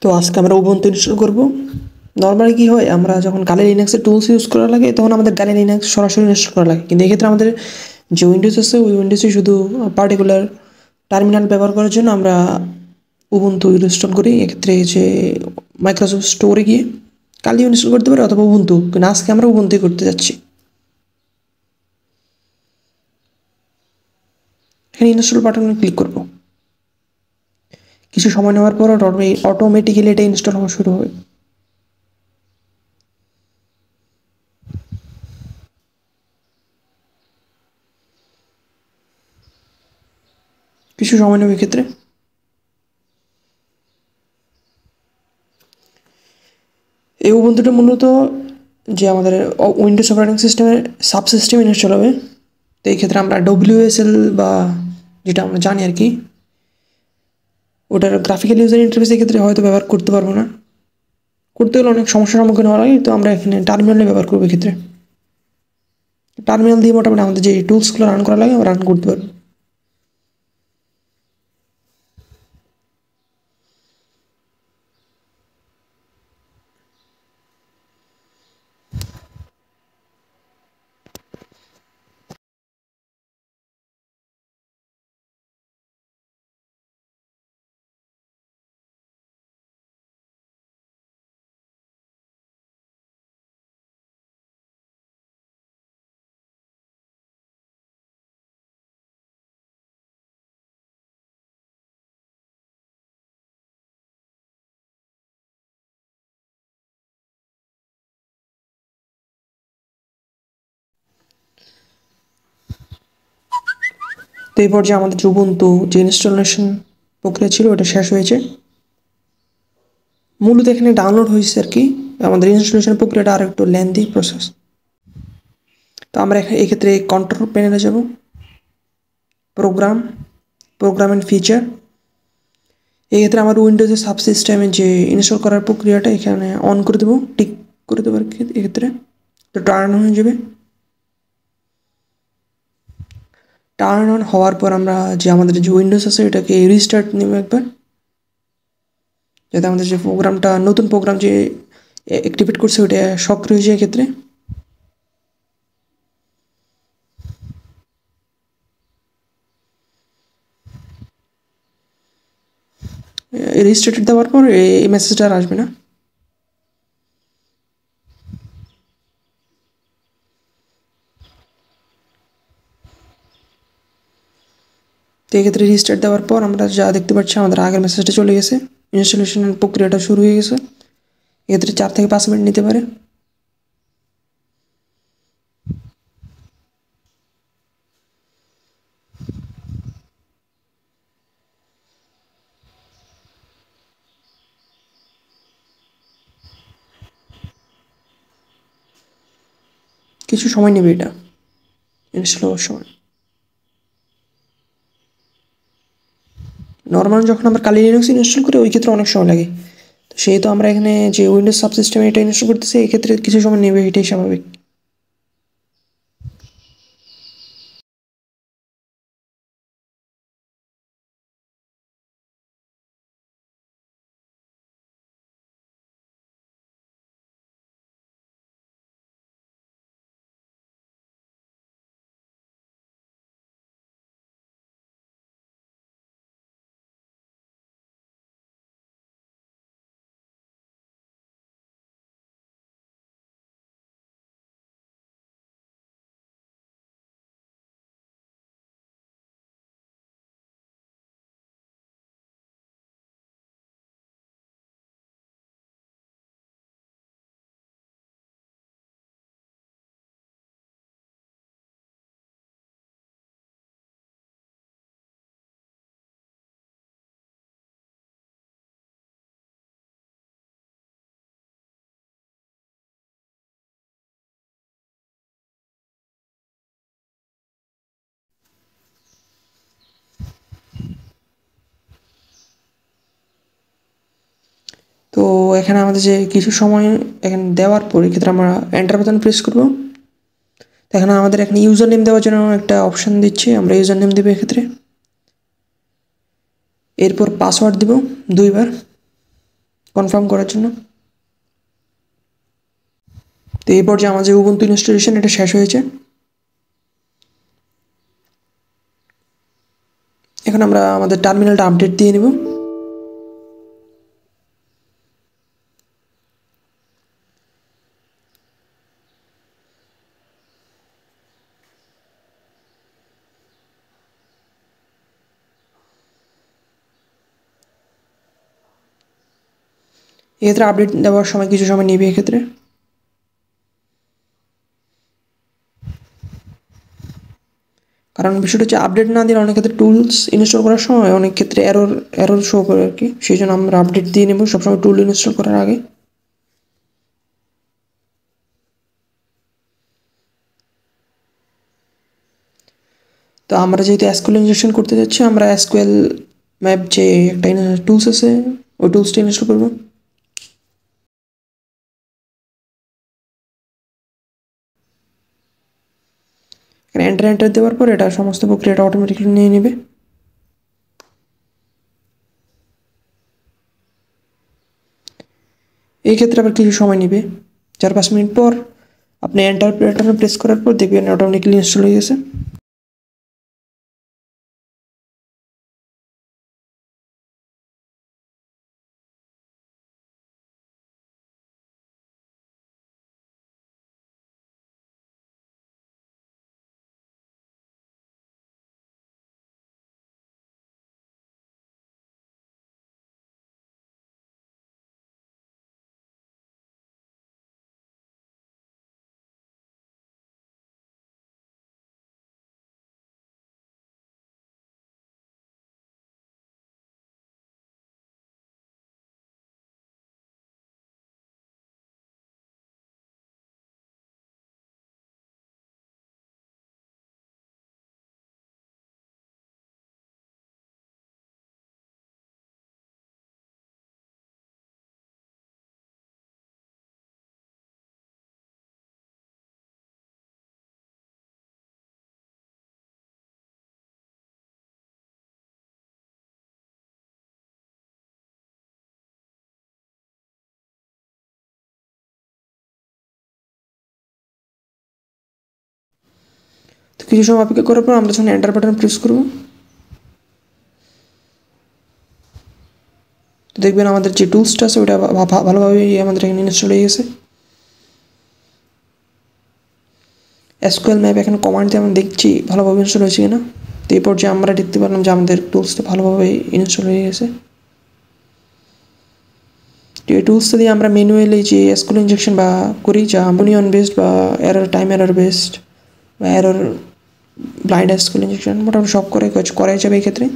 তো আজকে আমরা উবুন্টু ইনস্টল করব। নর্মালি কি হয়, আমরা যখন গালি লিনাক্সের টুলস ইউজ করা লাগে তখন আমাদের গালি লিনাক্স সরাসরি ইনস্টল করা লাগে, কিন্তু এক্ষেত্রে আমাদের যে উইন্ডোজ আছে ওই উইন্ডোজে শুধু পার্টিকুলার টার্মিনাল ব্যবহার করার জন্য আমরা উবুন্টু ইনস্টল করি। এক্ষেত্রে যে মাইক্রোসফট স্টোরে গিয়ে কালিও ইনস্টল করতে পারি অথবা উবুন্টু, কিন্তু আজকে আমরা উবুন্টুই করতে যাচ্ছি। এখানে ইনস্টল বাটনে ক্লিক করব। কিছু সময় নেওয়ার পর অটোমেটিক্যালি এটা ইনস্টল হওয়া শুরু হবে। কিছু সময় নেবে এক্ষেত্রে। এই উবুন্টুটা মূলত যে আমাদের উইন্ডোজ অপারেটিং সিস্টেমের সাবসিস্টেম ইনস্টল হবে। তো এই ক্ষেত্রে আমরা WSL বা যেটা আমরা জানি আর কি, ওটার গ্রাফিক্যাল ইউজার ইন্টারফেস এক্ষেত্রে হয়তো ব্যবহার করতে পারবো না, করতে গেলে অনেক সমস্যার সম্মুখীন হওয়া লাগে। তো আমরা এখানে টার্মিনালে ব্যবহার করবো। এক্ষেত্রে টার্মিনাল দিয়ে মোটামুটি আমাদের যে টুলসগুলো রান করা লাগে আমরা রান করতে পারবো। তো এই পর্যায়ে আমাদের যে উবুন্টু যে ইনস্টলেশন প্রক্রিয়া ছিল ওটা শেষ হয়েছে। মূলত এখানে ডাউনলোড হয়েছে আর কি, আমাদের ইনস্টলেশন প্রক্রিয়াটা আর একটু লেন্দি প্রসেস। তো আমরা এক্ষেত্রে কন্ট্রোল প্যানেলে যাব, প্রোগ্রাম অ্যান্ড ফিচার। এক্ষেত্রে আমার উইন্ডোজের সাবসিস্টেমে যে ইনস্টল করার প্রক্রিয়াটা এখানে অন করে দেবো, টিক করে দেবো আর কি। এক্ষেত্রে তো টার্ন অন হয়ে যাবে। টার্ন অন হওয়ার পর আমরা যে আমাদের যে উইন্ডোজ আছে এটাকে রিস্টার্ট নেব একবার, যাতে আমাদের যে প্রোগ্রামটা নতুন প্রোগ্রাম যে অ্যাক্টিভেট করছে ওটা সক্রিয় হয়ে যায়। এক্ষেত্রে রিস্টার্ট দেওয়ার পর এই মেসেজটা আর আসবে না। তো এক্ষেত্রে রিস্টার্ট দেওয়ার পর আমরা যা দেখতে পাচ্ছি আমাদের আগের মেসেজটা চলে গেছে, ইনস্টলেশনের প্রক্রিয়াটা শুরু হয়ে গেছে। এক্ষেত্রে 4 থেকে 5 মিনিট নিতে পারে। কিছু সময় নেবে এটা ইনস্টল হওয়ার সময়। নর্মাল যখন আমরা কালি লিনাক্স ইনস্টল করি ওই ক্ষেত্রে অনেক সময় লাগে, তো সেহেতু আমরা এখানে যে উইন্ডোজ সাবসিস্টেমে এটা ইনস্টল করতেছি এক্ষেত্রে কিছু সময় নেবে, এটাই স্বাভাবিক। তো এখানে আমাদের যে কিছু সময় এখানে দেওয়ার পর এক্ষেত্রে আমরা এন্টার বাটন প্রেস করব। তো এখানে আমাদের এখানে ইউজার নেম দেওয়ার জন্য একটা অপশান দিচ্ছে, আমরা ইউজার নেম দেবো এক্ষেত্রে। এরপর পাসওয়ার্ড দিব 2 বার। কনফার্ম করার জন্য। তো এই পর্যায়ে আমার যে উবুন্টু ইনস্টলেশন এটা শেষ হয়েছে। এখন আমরা আমাদের টার্মিনালটা আপডেট দিয়ে নেব। এক্ষেত্রে আপডেট দেওয়ার সময় কিছু সময় নেবে এক্ষেত্রে। কারণ বিষয়টা হচ্ছে আপডেট না দিলে অনেক ক্ষেত্রে টুলস ইনস্টল করার সময় অনেক ক্ষেত্রে এরর শো করে আর কি, সেই জন্য আমরা আপডেট দিয়ে নেব সবসময় টুল ইনস্টল করার আগে। তো আমরা যেহেতু এসকিউএল ইনজেকশন করতে যাচ্ছি, আমরা এসকিউএল ম্যাপ যে একটা টুলস আছে ওই টুলসটা ইনস্টল করবো। এখানে এন্টার দেওয়ার পর এটা সমস্ত প্রক্রিয়াটা অটোমেটিক্যালি নিয়ে নেবে। এই ক্ষেত্রে আবার কিছু সময় নেবে, 4-5 মিনিট পর আপনি এন্টার বাটনে প্রেস করার পর দেখবেন অটোমেটিক্যালি ইনস্টল হয়ে গেছে। তো কিছু সময় অপেক্ষা করার পর আমরা যখন এন্টার বাটন প্রেস করব, তো দেখবেন আমাদের যে টুলসটা আছে ওটা ভালোভাবেই আমাদের এখানে ইনস্টল হয়ে গেছে। এসকিউএল ম্যাপ এখন কমান্ড দিয়ে আমরা দেখছি ভালোভাবে ইনস্টল হয়েছে কিনা। তো এই পর্যায়ে আমরা দেখতে পারলাম যে আমাদের টুলসটা ভালোভাবে ইনস্টল হয়ে গেছে। তো এই টুলসটা দিয়ে আমরা ম্যানুয়ালি যে এসকিউএল ইনজেকশন বা করি, যা বুলিয়ন বেসড বা টাইম এরর বেসড বা ব্লাইন্ড এসকিউএল ইনজেকশন মোটামুটি সব করাই যাবে এই ক্ষেত্রে।